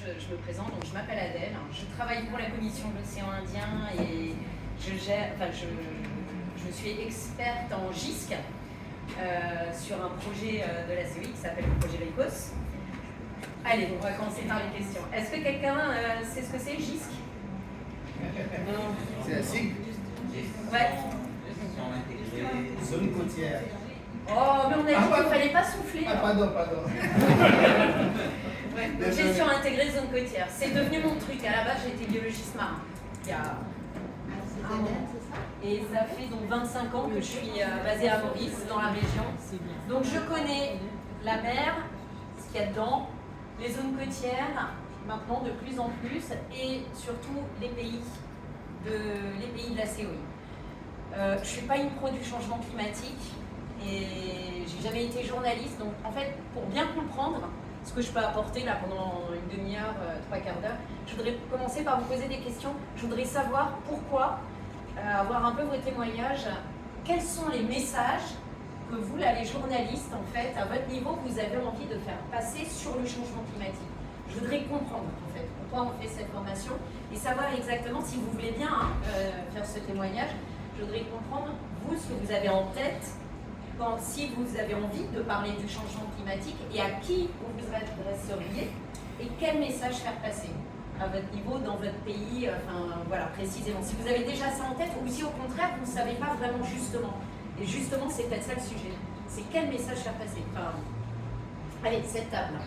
je me présente, donc je m'appelle Adèle, je travaille pour la Commission de l'océan Indien et je suis experte en GISC sur un projet de la COI qui s'appelle le projet LEICOS. Allez, donc on va commencer par les questions. Est-ce que quelqu'un sait ce que c'est GISC? C'est un sigle. Ouais. Zone côtière. Oh, mais on a dit qu'il ne fallait pas souffler. Ah, pardon. Ouais, gestion intégrée zone côtière. C'est devenu mon truc. À la base, j'étais biologiste marin. Il y a un an. Et ça fait donc 25 ans que je suis basée à Maurice, dans la région. Donc je connais la mer, ce qu'il y a dedans, les zones côtières, maintenant de plus en plus, et surtout les pays de la COI. Je ne suis pas une pro du changement climatique et j'ai jamais été journaliste. Donc en fait, pour bien comprendre ce que je peux apporter là pendant une demi-heure, trois quarts d'heure, je voudrais commencer par vous poser des questions. Je voudrais savoir pourquoi, avoir un peu vos témoignages, quels sont les messages que vous, là, les journalistes, en fait, à votre niveau, vous avez envie de faire passer sur le changement climatique. Je voudrais comprendre, en fait, pourquoi on fait cette formation et savoir exactement, si vous voulez bien faire ce témoignage, je voudrais comprendre, vous, ce que vous avez en tête, si vous avez envie de parler du changement climatique et à qui vous vous adresseriez et quel message faire passer à votre niveau, dans votre pays, enfin voilà, précisément. Si vous avez déjà ça en tête ou si au contraire, vous ne savez pas vraiment justement. Et justement, c'est peut-être ça le sujet. C'est quel message faire passer. Enfin, allez, cette table.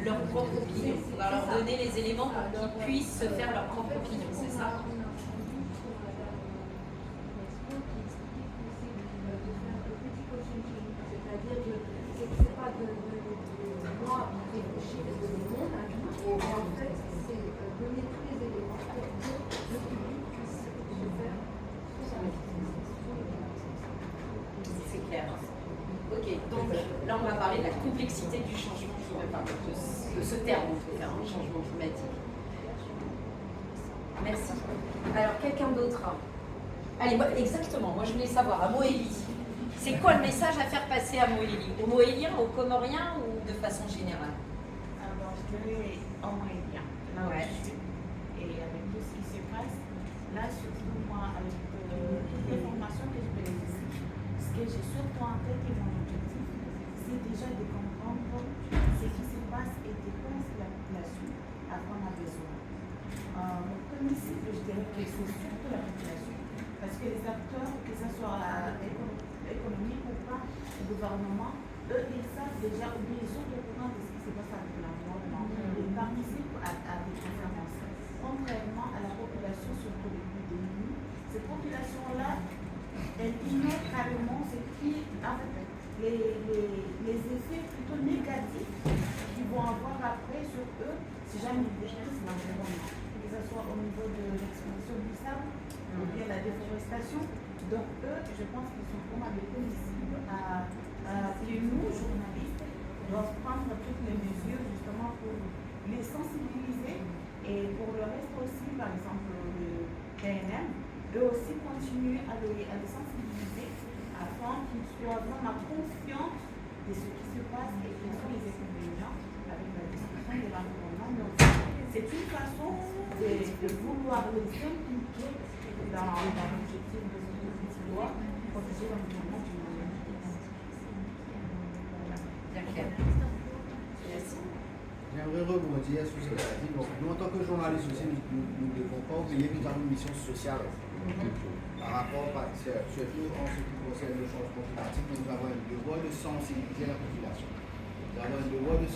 Leur propre opinion. On va leur donner les éléments pour qu'ils puissent se faire leur propre opinion, c'est ça? C'est-à-dire que c'est pas de moi réfléchir et de monde, mais en fait, c'est donner tous les éléments pour que le public puisse se faire. C'est clair. Ok, donc là on va parler de la complexité du changement climatique, de ce terme en tout cas, changement climatique. Merci. Alors quelqu'un d'autre? Allez, moi, exactement, moi je voulais savoir, à Moélie, c'est quoi le message à faire passer à Moélie? Aux Moéliens, aux Comoriens ou de façon générale? Alors je dirais aux Moéliens, là où je suis, et avec tout ce qui se passe, là surtout moi avec toutes les formations que je fais ici, ce que j'ai surtout en tête et mon objectif, c'est déjà de comprendre ce qui se passe et de quoi est-ce que la population a vraiment besoin. Mon premier cible, je dirais que c'est surtout la population. Parce que les acteurs, que ce soit économique ou pas, le gouvernement, eux, ils savent déjà, ou bien ils sont au courant de ce qui se passe avec l'environnement. Ils participent à des conférences. Contrairement à la population, surtout les plus démunis, ces populations-là, elles ignorent carrément ce qui, en fait, les effets plutôt négatifs qu'ils vont avoir après sur eux si jamais ils détruisent l'environnement. Que ce soit au niveau de l'expansion du sable ou bien la déforestation. Donc eux, je pense qu'ils sont vraiment des cibles à que nous, journalistes, doivent prendre toutes les mesures justement pour les sensibiliser et pour le reste aussi, par exemple le PNM, eux aussi continuer à les sensibiliser afin qu'ils soient vraiment conscients de ce qui se passe et quels sont les inconvénients avec la destruction de l'environnement. Donc c'est une façon de vouloir les impliquer dans l'objectif de cette loi, protéger l'environnement du monde. Bien clair. Merci. J'aimerais rebondir sur ce que tu as dit. Donc, nous, en tant que journalistes aussi, nous ne devons pas oublier que nous avons une mission sociale. Par rapport, surtout en ce qui concerne le changement climatique, nous avons un devoir de sensibiliser la population. Nous avons un devoir de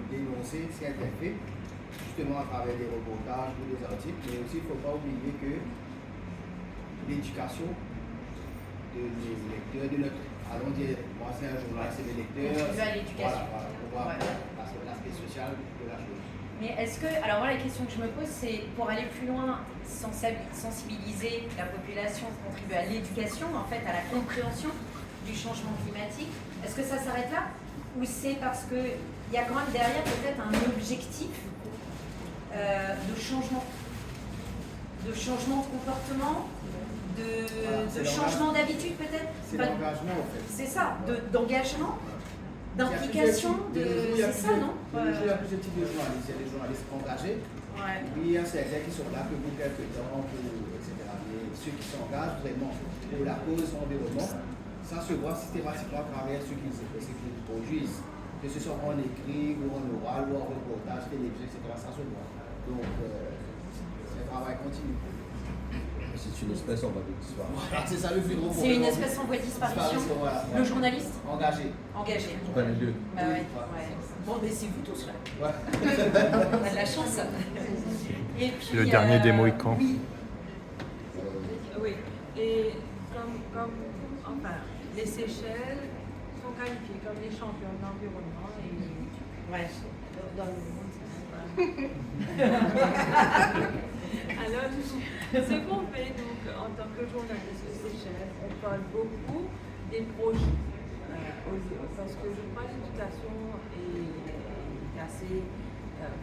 dénoncer ce qui a été fait, justement à travers des reportages ou des articles, mais aussi il ne faut pas oublier que l'éducation des lecteurs, de notre, allons dire, moi c'est un journal, c'est des lecteurs. Contribuer à l'éducation. Voilà, on voit l'aspect social de la chose. Mais est-ce que, alors moi la question que je me pose, c'est pour aller plus loin, sensibiliser la population, contribuer à l'éducation, en fait, à la compréhension du changement climatique, est-ce que ça s'arrête là? Ou c'est parce qu'il y a quand même derrière peut-être un objectif de changement de comportement, de changement d'habitude peut-être? C'est l'engagement en fait. C'est ça, d'engagement, d'implication, c'est ça, non? Il y a plusieurs types de journalistes. Il y a des journalistes engagés, Ouais. puis il y a certains qui sont là que pour quelques temps, etc. Mais ceux qui s'engagent vraiment pour la cause environnement, ça se voit systématiquement à travers ce qu'ils produisent, que ce soit en écrit ou en oral ou en reportage, télévision, etc. Ça se voit. Donc, c'est un travail continu. C'est une espèce en voie de disparition. Voilà, c'est ça le plus gros C'est problème. une espèce en voie de disparition. Voilà. Le journaliste Engagé. engagé. Pas les deux. Bah ouais, ouais. Bon, mais c'est vous tous là. Ouais. On a de la chance. Et puis, Le dernier des Mohicans. Oui. Oui, et enfin, les Seychelles sont qualifiées comme les champions de l'environnement et Ouais. dans le monde, c'est pas. Alors, ce qu'on fait donc en tant que journaliste aux Seychelles, on parle beaucoup des projets. Parce que je crois que l'éducation est assez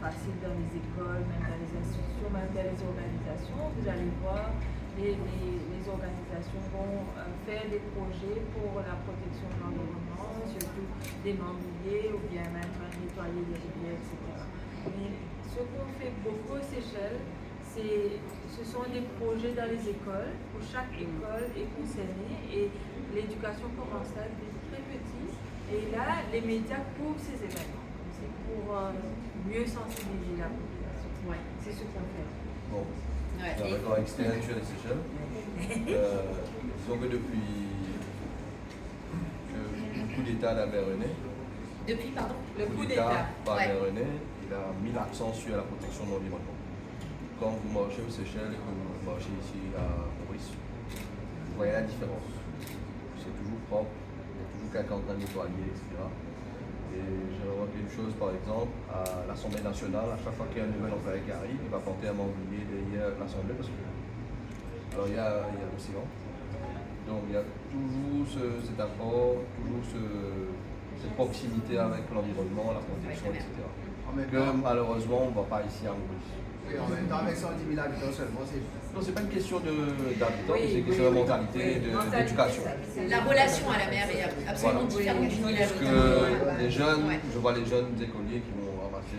facile dans les écoles, même dans les institutions, même dans les organisations. Vous allez voir, les organisations vont faire des projets pour la protection de l'environnement, surtout des membriers ou bien même nettoyer les rivières, etc. Mais ce qu'on fait beaucoup aux Seychelles, ce sont des projets dans les écoles où chaque école est concernée et l'éducation commence là depuis très petit. Et là, les médias couvrent ces événements. C'est pour mieux sensibiliser la population. Ouais. C'est ce qu'on fait. Bon, Ouais. j'ai un record externe sur les Seychelles. Disons que depuis que le coup d'État d'Albert René, Depuis, pardon? Le coup d'État. par Ouais. Albert René, il a mis l'accent sur la protection de l'environnement. Quand vous marchez aux Seychelles et que vous marchez ici à Maurice, vous voyez la différence. C'est toujours propre, il y a toujours quelqu'un en train de nettoyer, etc. Et j'ai remarqué une chose, par exemple, à l'Assemblée nationale, à chaque fois qu'il y a un nouvel employé qui arrive, il va planter un membrier derrière l'Assemblée parce que. Alors il y a l'océan. Donc il y a toujours cet apport, toujours cette proximité avec l'environnement, la protection, etc. En même Que temps, malheureusement on ne voit pas ici à Maurice. oui, en même temps, avec 110 000 habitants seulement, c'est. Non, c'est pas une question d'habitants, Oui, c'est une question de mentalité, d'éducation. La relation à la mer est absolument différente d'une île à Parce l'autre. que les jeunes, Ouais. je vois les jeunes écoliers qui vont ramasser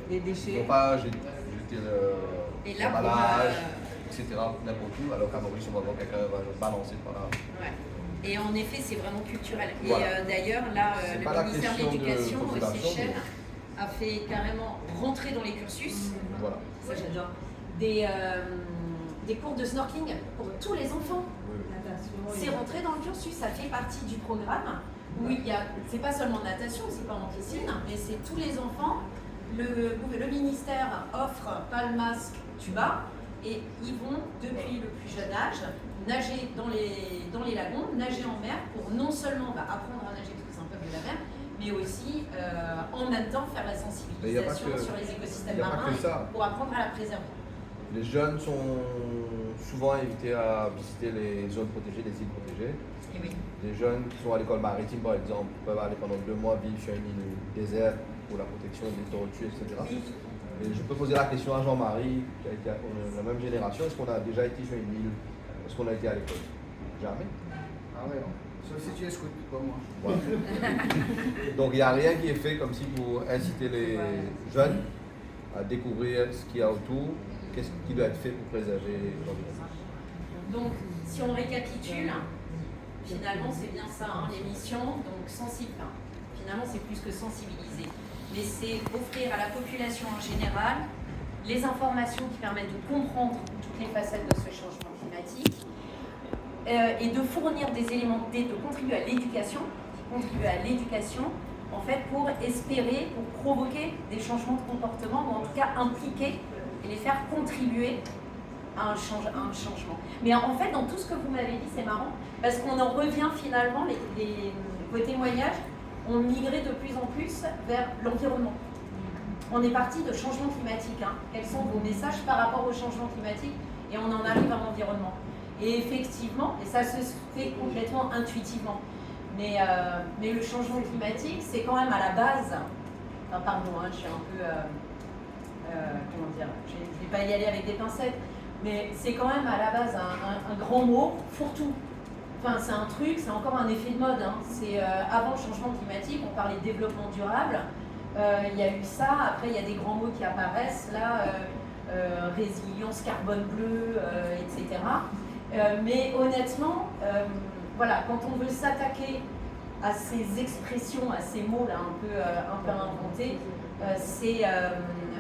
Les ils déchets. vont pas jeter Et là, pour, l'emballage, etc. n'importe où, alors qu'à Maurice, on va voir quelqu'un va balancer par là. Ouais. Et en effet, c'est vraiment culturel. Et Voilà. d'ailleurs, là, C'est pas la le ministère de question de l'Éducation aux population, Seychelles a fait carrément rentrer dans les cursus, Voilà. ça j'adore, des cours de snorkeling pour tous les enfants. C'est rentré dans le cursus, ça fait partie du programme où il y a, c'est pas seulement natation, c'est pas en piscine, mais c'est tous les enfants. Le ministère offre palmasque, tuba, et ils vont depuis le plus jeune âge nager dans les lagons, nager en mer pour non seulement apprendre à nager parce que c'est un peuple de la mer, mais aussi en même temps faire la Mais il y a pas sensibilisation que- sur les écosystèmes il y a pas marins que ça. pour apprendre à la préserver. Les jeunes sont souvent invités à visiter les zones protégées, les îles protégées. Et oui. Les jeunes qui sont à l'école maritime, par exemple, peuvent aller pendant 2 mois vivre sur une île déserte pour la protection des tortues, etc. Et je peux poser la question à Jean-Marie, qui a été on est de la même génération, est-ce qu'on a déjà été sur une île? Est-ce qu'on a été à l'école? Jamais. Ah ouais, non. Sauf si tu es scout comme moi. Voilà. Donc il n'y a rien qui est fait comme si pour inciter les jeunes à découvrir ce qu'il y a autour, qu'est-ce qui doit être fait pour préserver l'environnement. Donc, si on récapitule, finalement, c'est bien ça, hein, l'émission. Donc, finalement, c'est plus que sensibiliser, mais c'est offrir à la population en général les informations qui permettent de comprendre toutes les facettes de ce changement climatique et de fournir des éléments, de contribuer à l'éducation, en fait, pour espérer, pour provoquer des changements de comportement, ou en tout cas impliquer et les faire contribuer à un changement. Mais en fait, dans tout ce que vous m'avez dit, c'est marrant, parce qu'on en revient finalement, vos témoignages ont migré de plus en plus vers l'environnement. On est parti de changement climatique. Hein. Quels sont vos messages par rapport au changement climatique? Et on en arrive à l'environnement. Et effectivement, et ça se fait complètement intuitivement, mais le changement climatique, c'est quand même à la base, enfin, pardon, hein, je suis un peu, comment dire, je ne vais pas y aller avec des pincettes, mais c'est quand même à la base un grand mot, fourre-tout. Enfin, c'est un truc, c'est encore un effet de mode. Hein. C'est avant le changement climatique, on parlait de développement durable. Il y a eu ça, après il y a des grands mots qui apparaissent, là, résilience carbone bleu, etc. Mais honnêtement, voilà, quand on veut s'attaquer à ces expressions, à ces mots-là un peu inventés,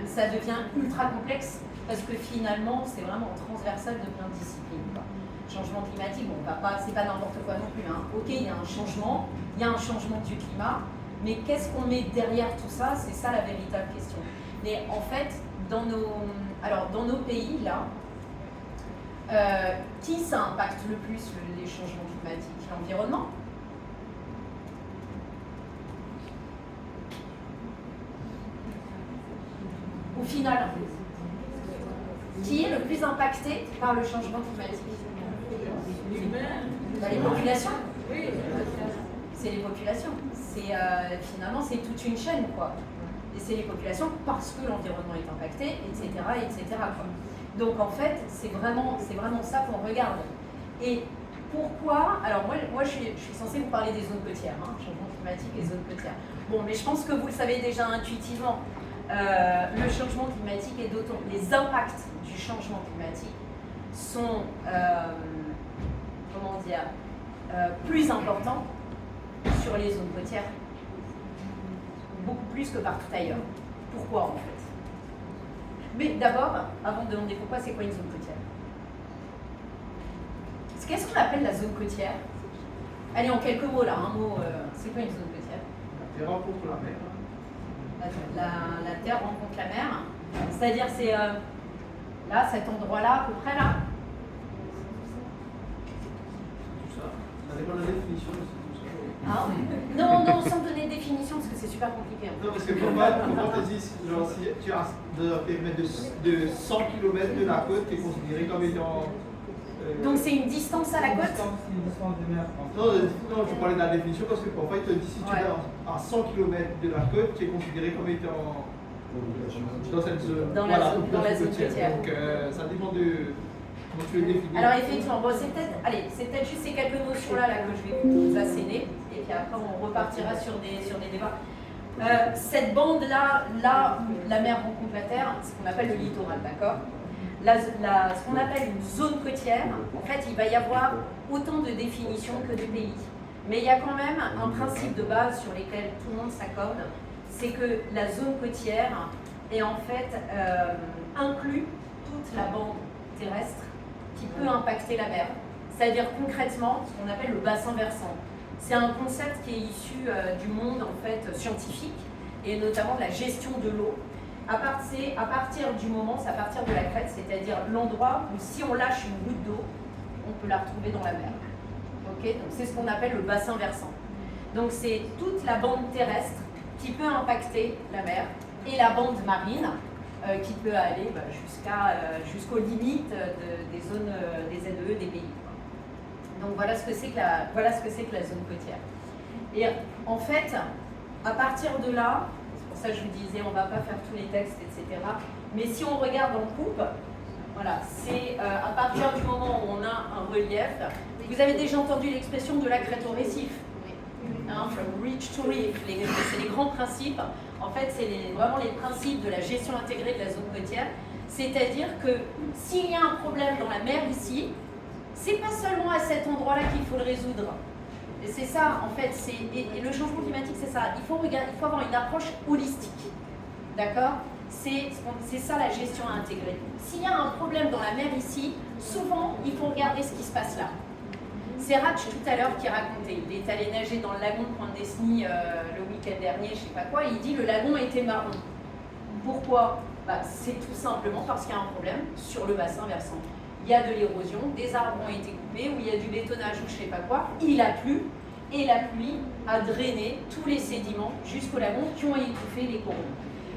ça devient ultra complexe parce que finalement, c'est vraiment transversal de plein de disciplines. Quoi. Changement climatique, bon, c'est pas n'importe quoi non plus. Hein. Ok, il y a un changement du climat, mais qu'est-ce qu'on met derrière tout ça? C'est ça la véritable question. Mais en fait, dans nos pays, là, qui ça impacte le plus les changements climatiques? L'environnement? Au final, qui est le plus impacté par le changement climatique? Les populations. C'est les populations. Finalement, c'est toute une chaîne, quoi. Et c'est les populations parce que l'environnement est impacté, etc., etc. Quoi. Donc en fait, c'est vraiment ça qu'on regarde. Et pourquoi? Alors moi je suis censée vous parler des zones côtières, hein, changement climatique et zones côtières. Bon, mais je pense que vous le savez déjà intuitivement. Le changement climatique et d'autant les impacts du changement climatique sont, comment dire, plus importants sur les zones côtières, beaucoup plus que partout ailleurs. Pourquoi en fait? Mais d'abord, avant de demander pourquoi, c'est quoi une zone côtière? Qu'est-ce qu'on appelle la zone côtière? Allez, en quelques mots là, un mot, c'est quoi une zone côtière? La terre rencontre la mer. La terre rencontre la mer, c'est-à-dire c'est là, cet endroit-là, à peu près là. Tout ça. Ça dépend de la définition aussi. Ah, non, sans donner de définition, parce que c'est super compliqué. Non, parce que pourquoi on te dit, genre, si tu as un périmètre de 100 km de la côte, tu es considéré comme étant... Donc c'est une distance à la côte? Une distance de mer. Non, je parlais de la définition parce que parfois il te dit si tu es à 100 km de la côte, tu es considéré comme étant dans cette zone. Dans la zone côtière. Donc ça dépend de comment tu le définis. Alors effectivement, bon, c'est peut-être juste ces quelques notions-là là, que je vais vous asséner, et puis après on repartira sur des débats. Cette bande-là, la mer rencontre la terre, c'est ce qu'on appelle le littoral, d'accord? Ce qu'on appelle une zone côtière, en fait, il va y avoir autant de définitions que de pays. Mais il y a quand même un principe de base sur lequel tout le monde s'accorde, c'est que la zone côtière est en fait inclut toute la bande terrestre qui peut impacter la mer. C'est-à-dire concrètement ce qu'on appelle le bassin versant. C'est un concept qui est issu du monde en fait scientifique et notamment de la gestion de l'eau. À partir du moment, c'est à partir de la crête, c'est-à-dire l'endroit où si on lâche une goutte d'eau, on peut la retrouver dans la mer. Okay, donc c'est ce qu'on appelle le bassin versant. Donc c'est toute la bande terrestre qui peut impacter la mer et la bande marine qui peut aller jusqu'aux limites des zones des ZEE des pays. Donc voilà ce que c'est que la zone côtière. Et en fait, à partir de là, c'est pour ça que je vous disais, on ne va pas faire tous les textes, etc. Mais si on regarde en coupe, voilà, c'est à partir du moment où on a un relief. Vous avez déjà entendu l'expression de la crête au récif, hein, from reach to reef. C'est les grands principes. En fait, c'est vraiment les principes de la gestion intégrée de la zone côtière. C'est-à-dire que s'il y a un problème dans la mer ici, c'est pas seulement à cet endroit-là qu'il faut le résoudre. Et c'est ça, en fait, et le changement climatique, c'est ça. Il faut avoir une approche holistique. D'accord? C'est ça la gestion intégrée. S'il y a un problème dans la mer ici, souvent, il faut regarder ce qui se passe là. C'est Ratch tout à l'heure qui racontait, il est allé nager dans le lagon de Pointe-Desny le week-end dernier, je sais pas quoi, et il dit le lagon était marron. Pourquoi? C'est tout simplement parce qu'il y a un problème sur le bassin versant. Il y a de l'érosion, des arbres ont été coupés, ou il y a du bétonnage ou je sais pas quoi, il a plu, et la pluie a drainé tous les sédiments jusqu'au lagon qui ont étouffé les coraux.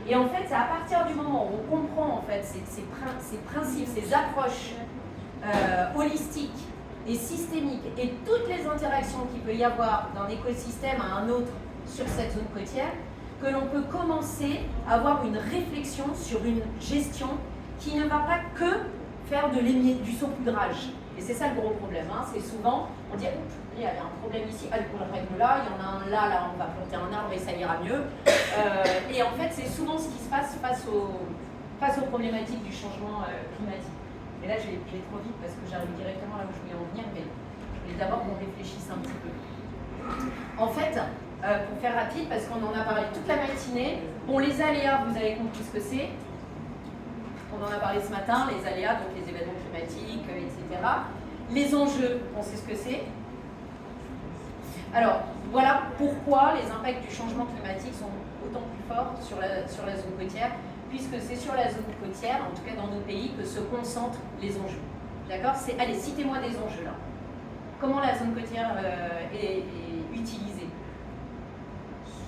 Et en fait, c'est à partir du moment où on comprend en fait ces principes, ces approches holistiques et systémiques et toutes les interactions qu'il peut y avoir d'un écosystème à un autre sur cette zone côtière, que l'on peut commencer à avoir une réflexion sur une gestion qui ne va pas que faire du saupoudrage. Et c'est ça le gros problème, hein. C'est souvent, on dit, il y a un problème ici, elle règle là, il y en a un là, on va planter un arbre et ça ira mieux. Et en fait, c'est souvent ce qui se passe face aux problématiques du changement climatique. Et là, je vais trop vite parce que j'arrive directement là où je voulais en venir, mais je voulais d'abord qu'on réfléchisse un petit peu. En fait, pour faire rapide, parce qu'on en a parlé toute la matinée, bon, les aléas, vous avez compris ce que c'est. On en a parlé ce matin, les aléas, donc les événements climatiques, etc. Les enjeux, on sait ce que c'est. Alors, voilà pourquoi les impacts du changement climatique sont autant plus forts sur la zone côtière, puisque c'est sur la zone côtière, en tout cas dans nos pays, que se concentrent les enjeux. D'accord? Allez, citez-moi des enjeux là. Comment la zone côtière est utilisée?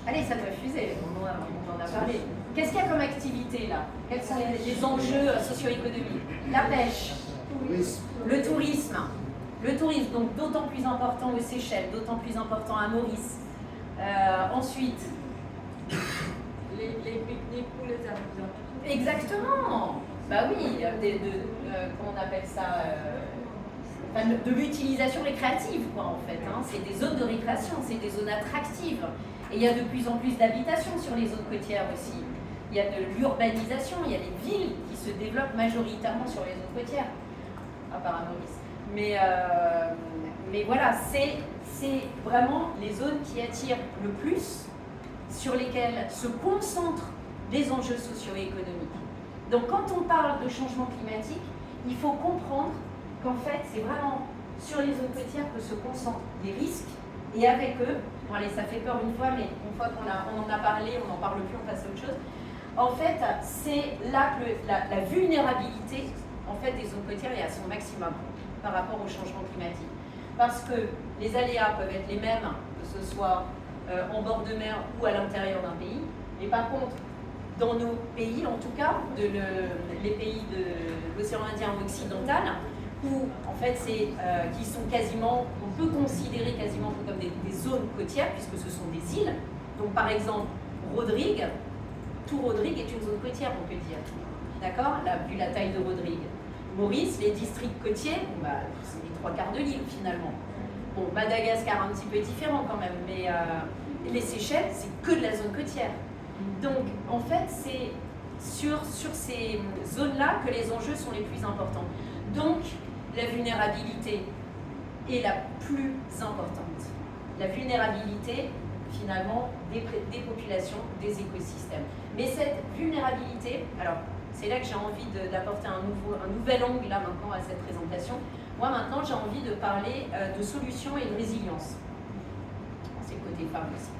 Allez, ça doit fuser, on en a parlé. Qu'est-ce qu'il y a comme activité là? Quels sont les enjeux socio-économiques? La pêche, le tourisme, donc d'autant plus important aux Seychelles, d'autant plus important à Maurice. Ensuite, les pique-niques pour les habitants. Exactement. Bah oui, comment on appelle ça, de l'utilisation récréative, quoi, en fait. Hein. C'est des zones de récréation, c'est des zones attractives. Et il y a de plus en plus d'habitations sur les zones côtières aussi. Il y a de l'urbanisation, il y a des villes qui se développent majoritairement sur les zones côtières, à part à Maurice. Mais voilà, c'est vraiment les zones qui attirent le plus, sur lesquelles se concentrent les enjeux socio-économiques. Donc quand on parle de changement climatique, il faut comprendre qu'en fait, c'est vraiment sur les zones côtières que se concentrent les risques, et avec eux, bon allez, ça fait peur une fois, mais une fois qu'on en a parlé, on n'en parle plus, on passe à autre chose. En fait, c'est là que la vulnérabilité en fait, des zones côtières est à son maximum par rapport au changement climatique. Parce que les aléas peuvent être les mêmes, que ce soit en bord de mer ou à l'intérieur d'un pays. Mais par contre, dans nos pays, en tout cas, les pays de l'océan Indien occidental, où en fait qui sont quasiment, on peut considérer quasiment comme des zones côtières, puisque ce sont des îles. Donc par exemple, Rodrigue, tout Rodrigue est une zone côtière, on peut dire. D'accord? Vu la taille de Rodrigue. Maurice, les districts côtiers, c'est les 3/4 de l'île finalement. Bon, Madagascar un petit peu différent quand même, mais les Seychelles, c'est que de la zone côtière. Donc en fait, c'est sur ces zones-là que les enjeux sont les plus importants. Donc la vulnérabilité est la plus importante. La vulnérabilité, finalement, des populations, des écosystèmes. Mais cette vulnérabilité, alors c'est là que j'ai envie d'apporter un nouvel angle là maintenant à cette présentation. Moi maintenant j'ai envie de parler de solutions et de résilience. C'est le côté femme aussi.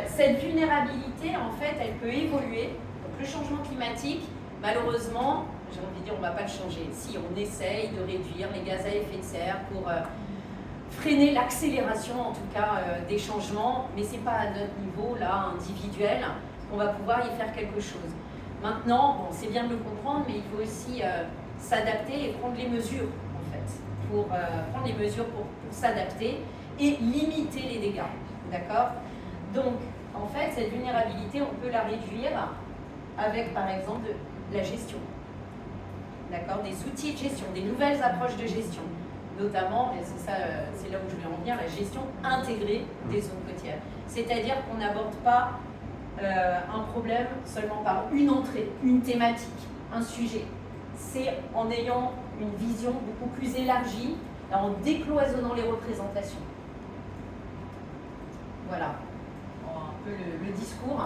Cette vulnérabilité, en fait, elle peut évoluer. Donc le changement climatique, malheureusement, j'ai envie de dire, on ne va pas le changer. Si on essaye de réduire les gaz à effet de serre pour freiner l'accélération, en tout cas, des changements, mais ce n'est pas à notre niveau, là, individuel, qu'on va pouvoir y faire quelque chose. Maintenant, bon, c'est bien de le comprendre, mais il faut aussi s'adapter et prendre les mesures, en fait, pour s'adapter et limiter les dégâts. D'accord ? Donc, en fait, cette vulnérabilité, on peut la réduire avec, par exemple, la gestion. D'accord ? Des outils de gestion, des nouvelles approches de gestion. Notamment, et c'est là où je vais en venir, la gestion intégrée des zones côtières. C'est-à-dire qu'on n'aborde pas un problème seulement par une entrée, une thématique, un sujet. C'est en ayant une vision beaucoup plus élargie, en décloisonnant les représentations. Voilà, un peu le discours.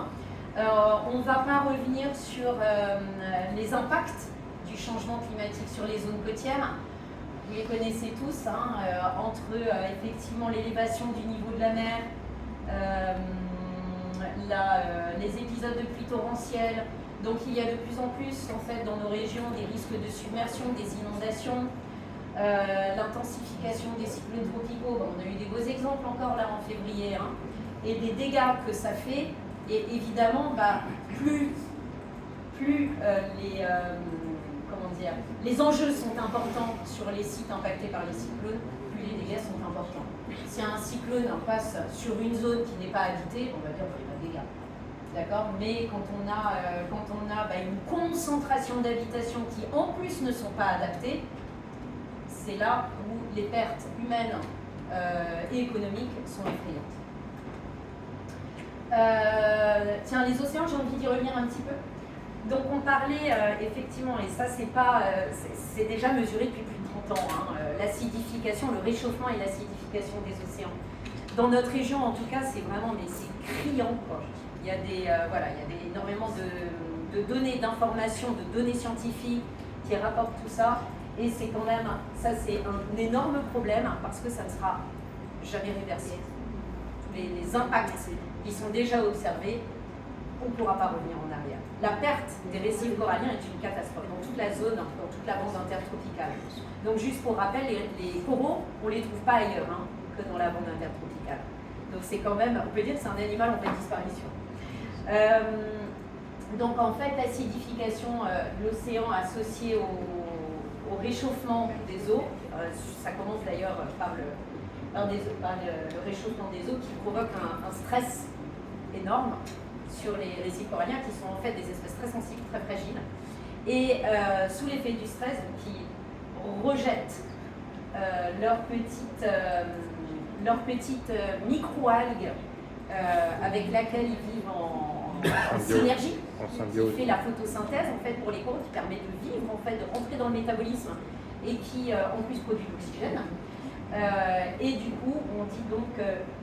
On ne va pas revenir sur les impacts du changement climatique sur les zones côtières. vous les connaissez tous, hein, entre effectivement l'élévation du niveau de la mer, les épisodes de pluie torrentielle. Donc il y a de plus en plus en fait dans nos régions des risques de submersion, des inondations, l'intensification des cyclones tropicaux. Bon, on a eu des beaux exemples encore là en février, hein, et des dégâts que ça fait. Et évidemment, plus les enjeux sont importants sur les sites impactés par les cyclones, plus les dégâts sont importants. Si un cyclone passe sur une zone qui n'est pas habitée, on va dire qu'il n'y a pas de dégâts. D'accord? Mais quand on a une concentration d'habitations qui en plus ne sont pas adaptées, c'est là où les pertes humaines et économiques sont effrayantes. Tiens, les océans, j'ai envie d'y revenir un petit peu. Donc on parlait effectivement, et ça c'est déjà mesuré depuis plus de 30 ans, hein, l'acidification, le réchauffement et l'acidification des océans. Dans notre région en tout cas, c'est vraiment, mais c'est criant, quoi. Il y a énormément de données, d'informations, de données scientifiques qui rapportent tout ça, et c'est quand même, ça c'est un énorme problème parce que ça ne sera jamais réversible. Les impacts qui sont déjà observés, on ne pourra pas revenir en arrière. La perte des récifs coralliens est une catastrophe dans toute la zone, dans toute la bande intertropicale. Donc juste pour rappel, les coraux, on ne les trouve pas ailleurs hein, que dans la bande intertropicale. Donc c'est quand même, on peut dire que c'est un animal en pleine disparition. Donc en fait, l'acidification de l'océan associée au réchauffement des eaux, ça commence d'ailleurs par le réchauffement des eaux qui provoque un stress énorme sur les récifs coralliens qui sont en fait des espèces très sensibles, très fragiles, et sous l'effet du stress, qui rejettent leurs petites micro-algues avec laquelle ils vivent en synergie, qui fait la photosynthèse en fait pour les coraux, qui permet de vivre, en fait, de rentrer dans le métabolisme et qui en plus produit de l'oxygène. Et du coup, on dit donc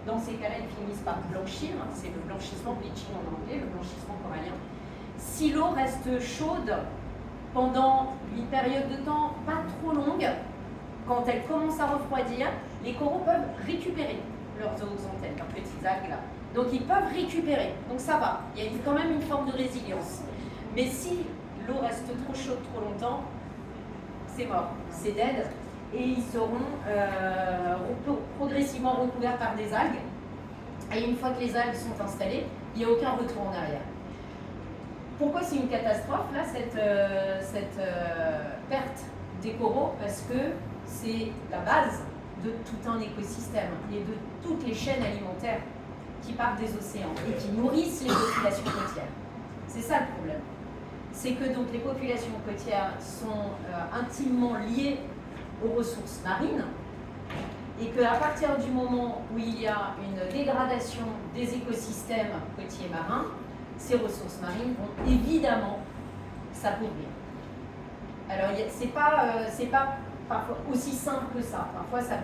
dans ces cas-là, ils finissent par blanchir, c'est le blanchissement, bleaching en anglais, le blanchissement corallien. Si l'eau reste chaude pendant une période de temps pas trop longue, quand elle commence à refroidir, les coraux peuvent récupérer leurs zooxanthelles, leurs petites algues là. Donc ils peuvent récupérer, donc ça va, il y a quand même une forme de résilience. Mais si l'eau reste trop chaude trop longtemps, c'est mort, c'est dead. Et ils seront progressivement recouverts par des algues. Et une fois que les algues sont installées, il n'y a aucun retour en arrière. Pourquoi c'est une catastrophe, là, cette perte des coraux? Parce que c'est la base de tout un écosystème et de toutes les chaînes alimentaires qui partent des océans et qui nourrissent les populations côtières. C'est ça le problème. C'est que donc les populations côtières sont intimement liées aux ressources marines, et qu'à partir du moment où il y a une dégradation des écosystèmes côtiers marins, ces ressources marines vont évidemment s'appauvrir. Alors c'est pas parfois aussi simple que ça. Parfois ça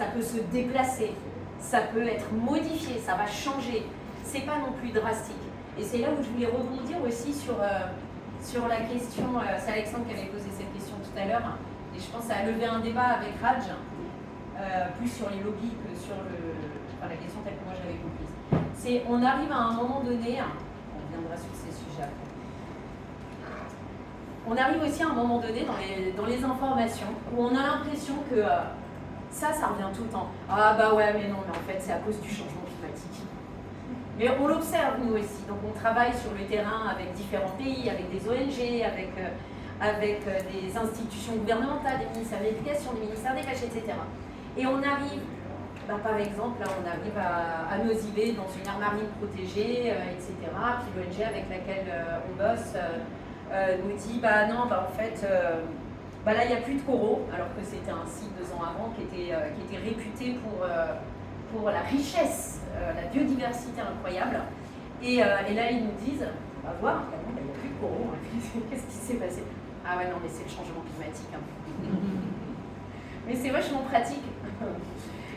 peut se déplacer, ça peut être modifié, ça va changer. C'est pas non plus drastique. Et c'est là où je voulais rebondir aussi sur la question, c'est Alexandre qui avait posé cette question tout à l'heure. Et je pense que ça a levé un débat avec Raj, plus sur les lobbies que sur la question telle que moi je l'avais comprise. On arrive à un moment donné, on reviendra sur ces sujets après, on arrive aussi à un moment donné dans les informations où on a l'impression que ça revient tout le temps. Ah bah ouais, mais non, mais en fait c'est à cause du changement climatique. Mais on l'observe nous aussi, donc on travaille sur le terrain avec différents pays, avec des ONG, avec des institutions gouvernementales, des ministères de l'Éducation, des ministères des Pêches, etc. Et on arrive, par exemple, là, on arrive à Nosy Be, dans une aire marine protégée, etc. Puis l'ONG avec laquelle on bosse nous dit, non, en fait, là, il n'y a plus de coraux, alors que c'était un site 2 ans avant qui était réputé pour la richesse, la biodiversité incroyable. Et là, ils nous disent, on va voir, il n'y a plus de coraux, qu'est-ce qui s'est passé? Ah ouais, non, mais c'est le changement climatique. Hein. Mais c'est vachement pratique.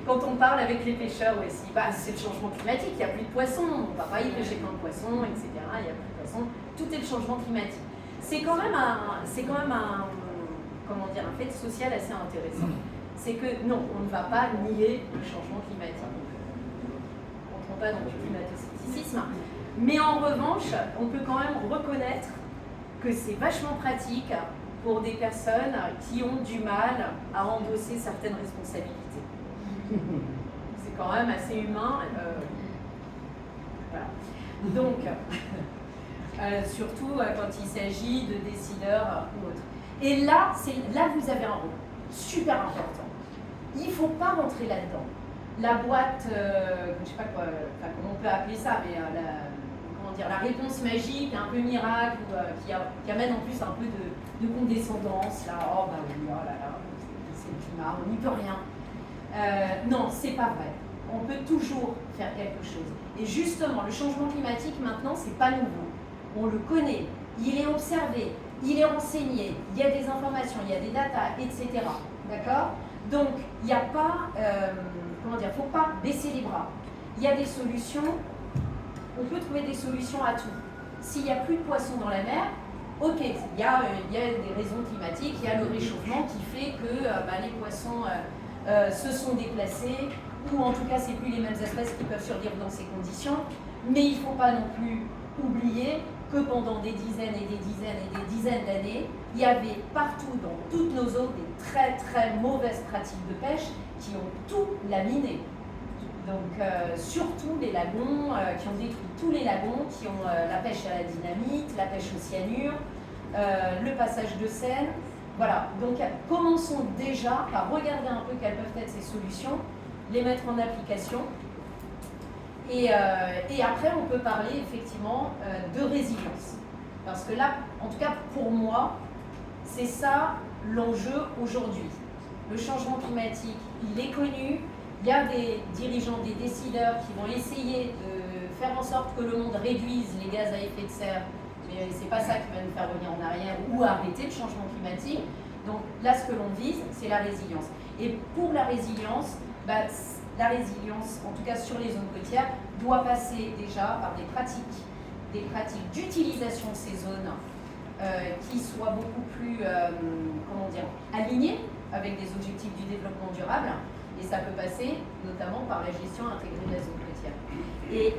Quand on parle avec les pêcheurs aussi, c'est le changement climatique, il n'y a plus de poissons, on ne va pas y pêcher plein de poissons, etc. Il n'y a plus de poissons, tout est le changement climatique. C'est quand même comment dire, un fait social assez intéressant. C'est que non, on ne va pas nier le changement climatique. On ne prend pas dans du climato-scepticisme. Mais en revanche, on peut quand même reconnaître que c'est vachement pratique pour des personnes qui ont du mal à endosser certaines responsabilités. C'est quand même assez humain. Voilà. Donc, surtout quand il s'agit de décideurs ou autres. Et là, vous avez un rôle super important. Il ne faut pas rentrer là-dedans. La boîte, je ne sais pas quoi, comment on peut appeler ça, mais la réponse magique, un peu miracle, qui amène en plus un peu de condescendance. Là, oh bah oui, oh là là, c'est le climat, on n'y peut rien. Non, c'est pas vrai. On peut toujours faire quelque chose. Et justement, le changement climatique, maintenant, c'est pas nouveau. On le connaît, il est observé, il est renseigné, il y a des informations, il y a des datas, etc. D'accord? Donc, il n'y a pas, faut pas baisser les bras. Il y a des solutions, on peut trouver des solutions à tout. S'il n'y a plus de poissons dans la mer, ok, il y a des raisons climatiques, il y a le réchauffement qui fait que les poissons se sont déplacés, ou en tout cas, c'est plus les mêmes espèces qui peuvent survivre dans ces conditions. Mais il ne faut pas non plus oublier que pendant des dizaines et des dizaines et des dizaines d'années, il y avait partout dans toutes nos eaux des très très mauvaises pratiques de pêche qui ont tout laminé. Donc surtout les lagons, qui ont détruit tous les lagons, qui ont la pêche à la dynamite, la pêche au cyanure, le passage de sel. Voilà, donc commençons déjà par regarder un peu quelles peuvent être ces solutions, les mettre en application. Et après, on peut parler effectivement de résilience. Parce que là, en tout cas pour moi, c'est ça l'enjeu aujourd'hui. Le changement climatique, il est connu. Il y a des dirigeants, des décideurs qui vont essayer de faire en sorte que le monde réduise les gaz à effet de serre. Mais ce n'est pas ça qui va nous faire revenir en arrière ou arrêter le changement climatique. Donc là, ce que l'on vise, c'est la résilience. Et pour la résilience, en tout cas sur les zones côtières, doit passer déjà par des pratiques d'utilisation de ces zones qui soient beaucoup plus alignées avec des objectifs du développement durable. Et ça peut passer notamment par la gestion intégrée de la zone côtière. Et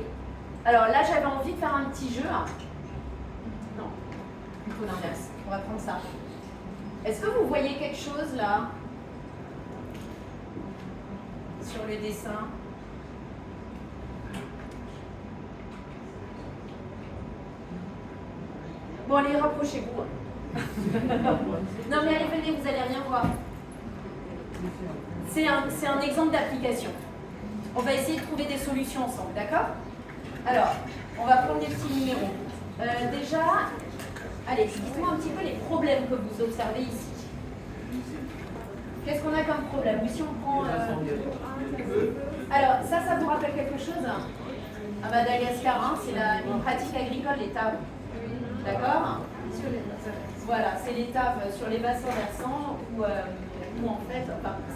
alors là, j'avais envie de faire un petit jeu. Non, plutôt l'inverse. On va prendre ça. Est-ce que vous voyez quelque chose là sur le dessin? Bon, allez, rapprochez-vous. Non, mais allez, venez, vous allez rien voir. C'est un exemple d'application. On va essayer de trouver des solutions ensemble, d'accord? Alors, on va prendre des petits numéros. Déjà, allez, dites-moi un petit peu les problèmes que vous observez ici. Qu'est-ce qu'on a comme problème? Oui, si on prend... Alors, ça vous rappelle quelque chose? À Madagascar, hein, c'est une pratique agricole, les tables. D'accord? Voilà, c'est les tables sur les bassins versants où en fait,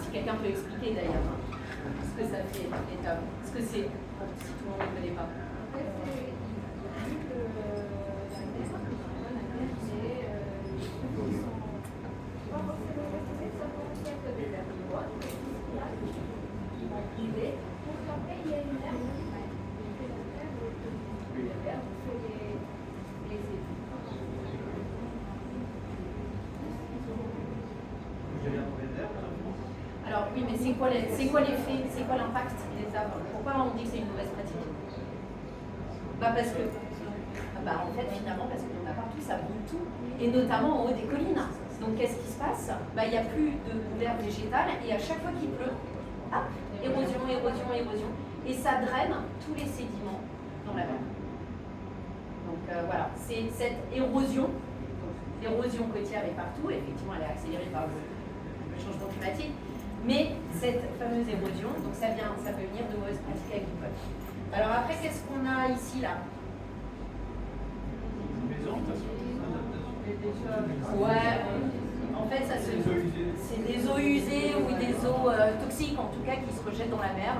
si quelqu'un peut expliquer d'ailleurs ce que ça fait, les tables. Ce que c'est, si tout le monde ne connaît pas. Alors oui, mais c'est quoi l'effet, c'est quoi l'impact des arbres? Pourquoi on dit que c'est une mauvaise pratique? Parce que, en fait, finalement, parce qu'on a partout, ça brûle tout, et notamment en haut des collines. Donc qu'est-ce qui se passe? Il n'y a plus de couvert végétal, et à chaque fois qu'il pleut, hop, érosion, érosion, érosion, et ça draine tous les sédiments dans la mer. Donc voilà, c'est cette érosion. L'érosion côtière est partout, effectivement elle est accélérée par le changement climatique, mais cette fameuse érosion, donc ça peut venir de mauvaises pratiques agricoles. Alors après, qu'est-ce qu'on a ici là? Ouais, en fait c'est des eaux usées ou des eaux toxiques en tout cas qui se rejettent dans la mer.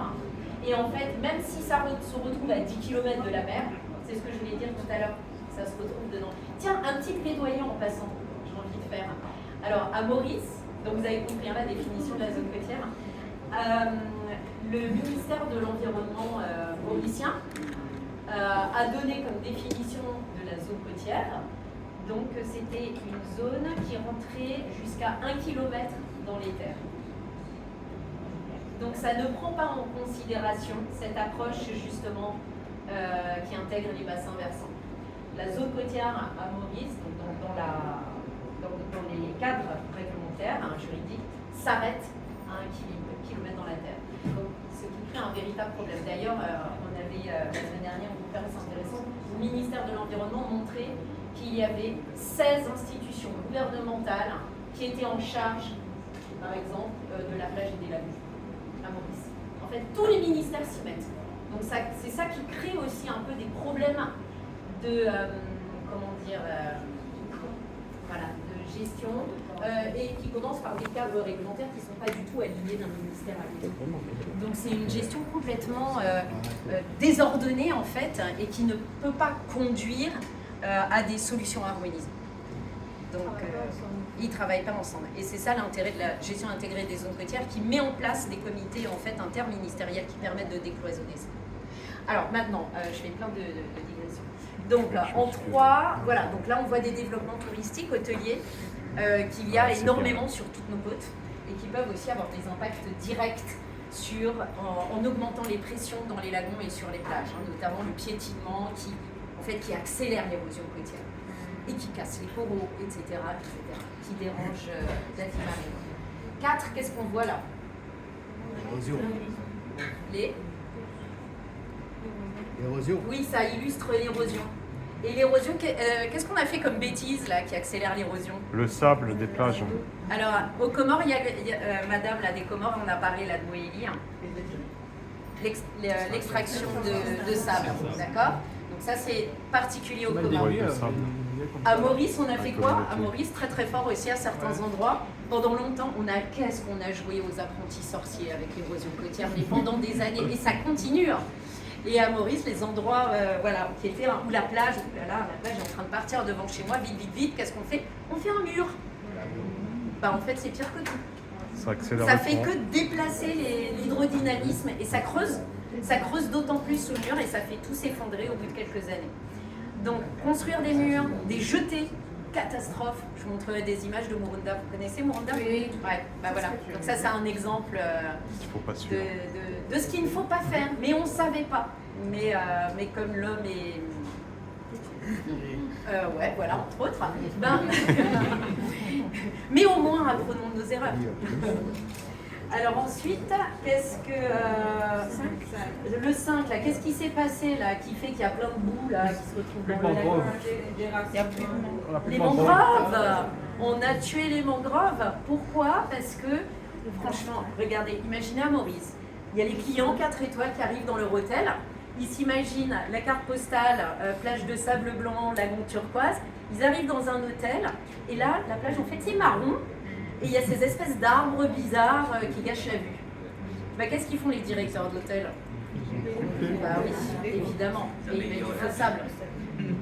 Et en fait, même si ça se retrouve à 10 km de la mer, c'est ce que je voulais dire tout à l'heure, ça se retrouve dedans. Tiens, un petit plaidoyer en passant, j'ai envie de faire. Alors, à Maurice, donc vous avez compris la définition de la zone côtière, le ministère de l'Environnement mauricien a donné comme définition de la zone côtière, donc c'était une zone qui rentrait jusqu'à 1 km dans les terres. Donc ça ne prend pas en considération cette approche justement qui intègre les bassins versants. La zone côtière à Maurice, donc dans les cadres réglementaires, juridiques, s'arrête à 1 km dans la terre. Donc, ce qui crée un véritable problème. D'ailleurs, on avait la semaine dernière une conférence intéressante où le ministère de l'Environnement montrait qu'il y avait 16 institutions gouvernementales qui étaient en charge, par exemple, de la plage et des lagunes à Maurice. En fait, tous les ministères s'y mettent. Donc c'est ça qui crée aussi un peu des problèmes de, de gestion et qui commencent par des cadres réglementaires qui ne sont pas du tout alignés d'un ministère à l'autre. Donc c'est une gestion complètement désordonnée en fait et qui ne peut pas conduire à des solutions harmonisées. Donc ils ne travaillent pas ensemble. Et c'est ça l'intérêt de la gestion intégrée des zones côtières qui met en place des comités en fait interministériels qui permettent de décloisonner ça. Alors maintenant, je fais plein de digressions. Donc en 3, voilà, donc là on voit des développements touristiques, hôteliers, qu'il y a énormément sur toutes nos côtes et qui peuvent aussi avoir des impacts directs en augmentant les pressions dans les lagons et sur les plages, notamment le piétinement qui accélère l'érosion côtière et qui casse les coraux, etc., qui dérange la vie marine. 4, qu'est-ce qu'on voit là? L'érosion. L'érosion. Oui, ça illustre l'érosion. Et l'érosion, qu'est-ce qu'on a fait comme bêtise là qui accélère l'érosion? Le sable des plages. Alors, aux Comores, il y a madame là, des Comores, on a parlé là de Moélie, l'extraction de sable, d'accord? Donc ça c'est particulier aux Comores. À Maurice, on a fait quoi? À Maurice, très très fort aussi à certains endroits. Pendant longtemps, qu'est-ce qu'on a joué aux apprentis sorciers avec l'érosion côtière, mais pendant des années, et ça continue. Et à Maurice, les endroits qui étaient où la plage, la plage est en train de partir devant chez moi, vite, qu'est-ce qu'on fait? On fait un mur. En fait, c'est pire que tout. Ça fait que déplacer l'hydrodynamisme et ça creuse d'autant plus sous le mur et ça fait tout s'effondrer au bout de quelques années. Donc, construire des murs, des jetés, catastrophe. Je vous montrerai des images de Murunda. Vous connaissez Murunda? Oui. Ouais, voilà. Donc ça, c'est un exemple de ce qu'il ne faut pas faire. Mais on ne savait pas. Mais comme l'homme est... voilà, entre autres. Mais au moins, apprenons de nos erreurs. Alors ensuite, qu'est-ce que... le 5, là, qu'est-ce qui s'est passé, là, qui fait qu'il y a plein de boue, là, qui se retrouvent dans le lac? Les mangroves. On a tué les mangroves. Pourquoi? Parce que, franchement, regardez, imaginez à Maurice, il y a les clients 4 étoiles qui arrivent dans leur hôtel, ils s'imaginent la carte postale, plage de sable blanc, lagon turquoise, ils arrivent dans un hôtel, et là, la plage, en fait, c'est marron, et il y a ces espèces d'arbres bizarres qui gâchent la vue. Qu'est-ce qu'ils font les directeurs d'hôtel? Oui, évidemment, et ils mettent du faux sable.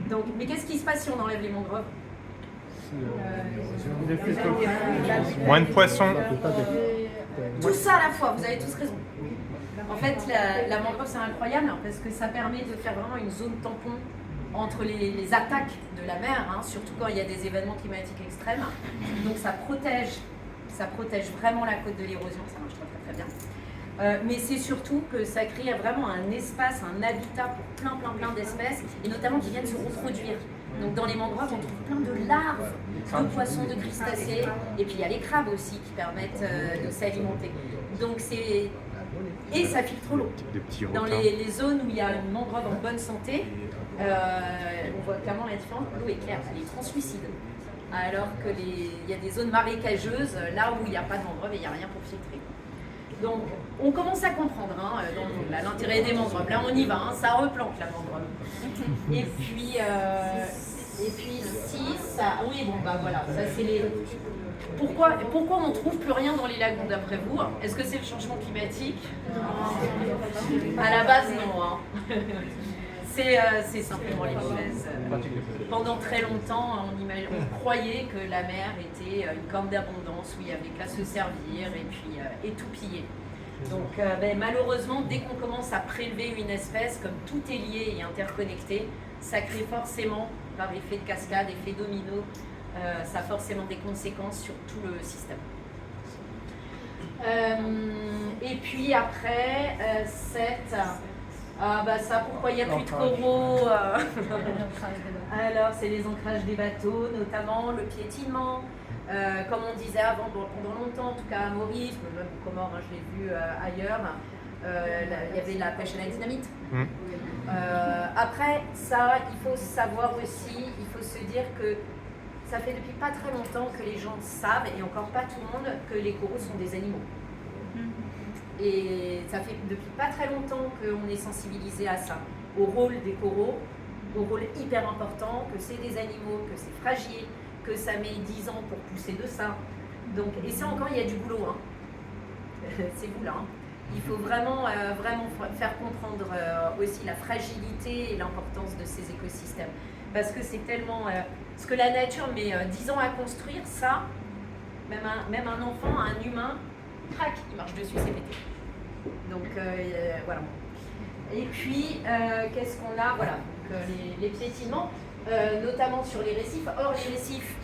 Donc, mais qu'est-ce qui se passe si on enlève les mangroves? Moins de poissons. Tout ça à la fois, vous avez tous raison. En fait, la mangrove, c'est incroyable parce que ça permet de faire vraiment une zone tampon entre les attaques de la mer, surtout quand il y a des événements climatiques extrêmes. Donc ça protège vraiment la côte de l'érosion, ça marche très bien. Mais c'est surtout que ça crée vraiment un espace, un habitat pour plein d'espèces, et notamment qui viennent se reproduire. Donc dans les mangroves, on trouve plein de larves, de poissons, de crustacés, et puis il y a les crabes aussi qui permettent de s'alimenter. Donc et ça filtre l'eau. Dans les zones où il y a une mangrove en bonne santé, on voit clairement la différence, l'eau est claire, elle est translucide. Alors qu'il y a des zones marécageuses, là où il n'y a pas de mangrove et il n'y a rien pour filtrer. Donc on commence à comprendre l'intérêt des mangroves. Là on y va, ça replante la mangrove. Et puis 6, oui voilà, ça c'est les... Pourquoi on ne trouve plus rien dans les lagons d'après vous? Est-ce que c'est le changement climatique? À la base non. C'est simplement les mauvaises. Pendant très longtemps, on croyait que la mer était une corne d'abondance où il y avait qu'à se servir et puis et tout piller. Donc malheureusement, dès qu'on commence à prélever une espèce, comme tout est lié et interconnecté, ça crée forcément, par effet de cascade, effet domino, ça a forcément des conséquences sur tout le système. Et puis après, ça, pourquoi il n'y a plus de coraux Alors, c'est les ancrages des bateaux, notamment le piétinement. Comme on disait avant, pendant longtemps, en tout cas à Maurice, même aux Comores, je l'ai vu ailleurs, il y avait la pêche à la dynamite. Après, ça, il faut savoir aussi, il faut se dire que ça fait depuis pas très longtemps que les gens savent, et encore pas tout le monde, que les coraux sont des animaux. Et ça fait depuis pas très longtemps qu'on est sensibilisé à ça, au rôle des coraux, au rôle hyper important, que c'est des animaux, que c'est fragile, que ça met 10 ans pour pousser de ça. Donc, et ça encore, il y a du boulot. C'est vous là. Il faut vraiment faire comprendre aussi la fragilité et l'importance de ces écosystèmes. Parce que c'est tellement... ce que la nature met 10 ans à construire, ça, même un enfant, un humain, crac, il marche dessus, c'est pété. Donc voilà. Et puis, qu'est-ce qu'on a? Voilà, donc, les piétinements, notamment sur les récifs. Or, les récifs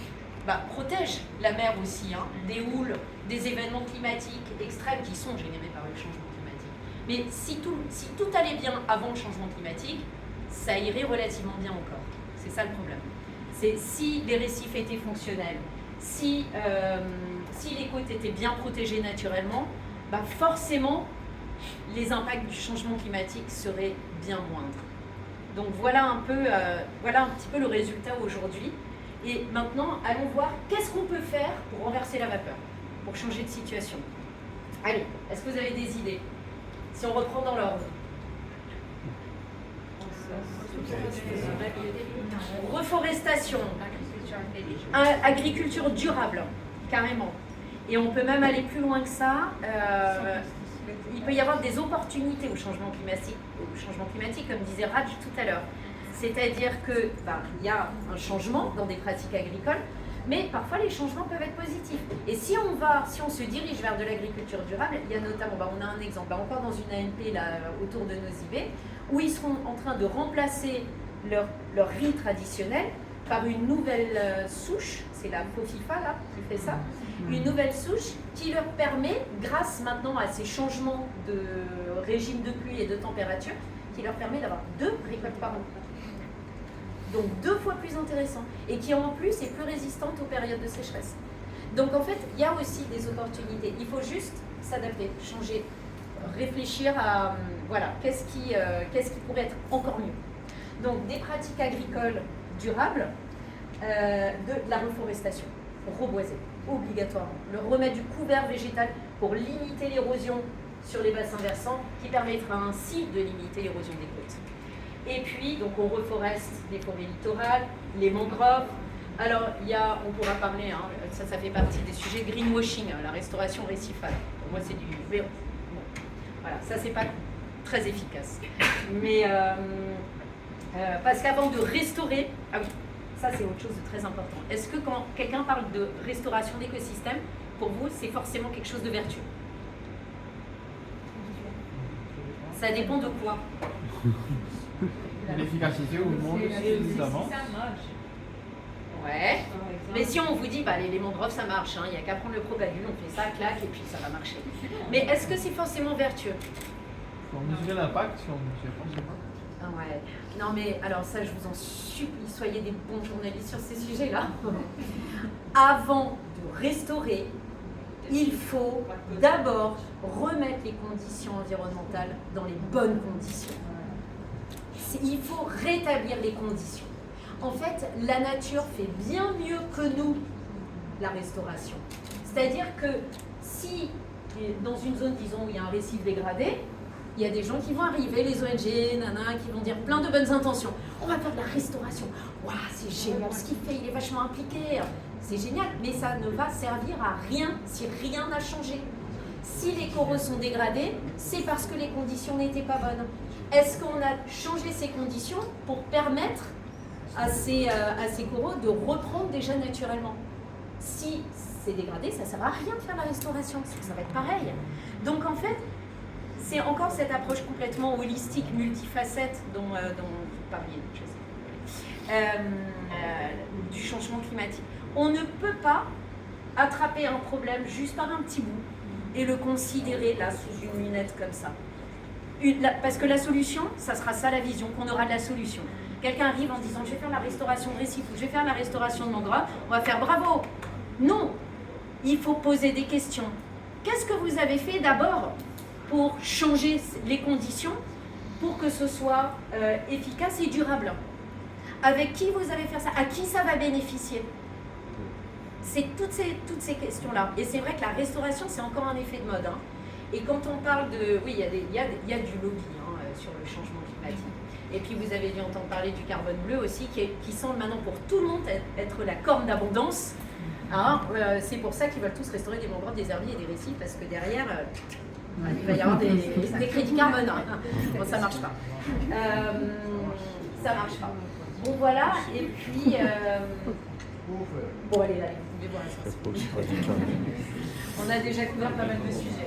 protègent la mer aussi, des houles, des événements climatiques extrêmes qui sont générés par le changement climatique. Mais si tout allait bien avant le changement climatique, ça irait relativement bien encore. C'est ça le problème. C'est si les récifs étaient fonctionnels, si les côtes étaient bien protégées naturellement, forcément, les impacts du changement climatique seraient bien moindres. Donc voilà un petit peu le résultat aujourd'hui. Et maintenant, allons voir qu'est-ce qu'on peut faire pour renverser la vapeur, pour changer de situation. Allez, est-ce que vous avez des idées? Si on reprend dans l'ordre. Reforestation, agriculture durable, carrément. Et on peut même aller plus loin que ça. Il peut y avoir des opportunités au changement climatique, comme disait Raj tout à l'heure. C'est-à-dire que y a un changement dans des pratiques agricoles, mais parfois les changements peuvent être positifs. Et si on se dirige vers de l'agriculture durable, il y a notamment, on a un exemple, encore dans une ANP là, autour de Nosy Be, où ils seront en train de remplacer leur riz traditionnel par une nouvelle souche, c'est la Fofifa là qui fait ça, une nouvelle souche qui leur permet, grâce maintenant à ces changements de régime de pluie et de température, qui leur permet d'avoir 2 récoltes par an. Donc 2 fois plus intéressant, et qui en plus est plus résistante aux périodes de sécheresse. Donc en fait, il y a aussi des opportunités. Il faut juste s'adapter, changer, réfléchir à qu'est-ce qui pourrait être encore mieux. Donc des pratiques agricoles durables, de la reforestation, reboiser, obligatoirement. Le remettre du couvert végétal pour limiter l'érosion sur les bassins versants, qui permettra ainsi de limiter l'érosion des côtes. Et puis, donc on reforeste les forêts littorales, les mangroves. Alors, on pourra parler, ça fait partie des sujets greenwashing, la restauration récifale. Pour moi, c'est du... Bon, voilà, ça, c'est pas très efficace. Mais, parce qu'avant de restaurer... Ah oui, ça, c'est autre chose de très important. Est-ce que quand quelqu'un parle de restauration d'écosystème, pour vous, c'est forcément quelque chose de vertueux? Ça dépend de quoi? L'efficacité ou non, évidemment. Ouais. Mais si on vous dit, les mangroves, ça marche, il n'y a qu'à prendre le propagule, on fait ça, clac, et puis ça va marcher. Mais est-ce que c'est forcément vertueux? On mesurer l'impact si on ne mesure pas, je sais pas. Ah ouais. Non mais alors ça, je vous en supplie, soyez des bons journalistes sur ces sujets-là. Avant de restaurer, il faut d'abord remettre les conditions environnementales dans les bonnes conditions. Il faut rétablir les conditions. En fait, la nature fait bien mieux que nous la restauration. C'est-à-dire que si, dans une zone, disons, où il y a un récif dégradé, il y a des gens qui vont arriver, les ONG, qui vont dire plein de bonnes intentions. On va faire de la restauration. Waouh, c'est génial ce qu'il fait, il est vachement impliqué. C'est génial, mais ça ne va servir à rien si rien n'a changé. Si les coraux sont dégradés, c'est parce que les conditions n'étaient pas bonnes. est-ce qu'on a changé ces conditions pour permettre à ces coraux de reprendre déjà naturellement? Si c'est dégradé, ça ne sert à rien de faire la restauration, ça va être pareil. Donc en fait, c'est encore cette approche complètement holistique, multifacette dont vous parliez, je sais, du changement climatique. On ne peut pas attraper un problème juste par un petit bout et le considérer là sous une lunette comme ça. Parce que la solution, ça sera ça la vision, qu'on aura de la solution. Quelqu'un arrive en disant je vais faire la restauration de récifs ou je vais faire la restauration de mangroves, on va faire bravo. Non, il faut poser des questions. Qu'est-ce que vous avez fait d'abord pour changer les conditions pour que ce soit efficace et durable? Avec qui vous allez faire ça? À qui ça va bénéficier? C'est toutes ces questions-là. Et c'est vrai que la restauration, c'est encore un effet de mode. Hein. Et quand on parle de... Oui, il y a du lobby sur le changement climatique. Et puis vous avez dû entendre parler du carbone bleu aussi, qui semble maintenant pour tout le monde être la corne d'abondance. Hein, c'est pour ça qu'ils veulent tous restaurer des mangroves, des herbiers et des récifs, parce que derrière, il va y avoir des crédits carbone. Bon, ça marche pas. Ça marche pas. Bon, voilà. Et puis... bon, allez, vous pouvez voir ça. On a déjà couvert pas mal de sujets.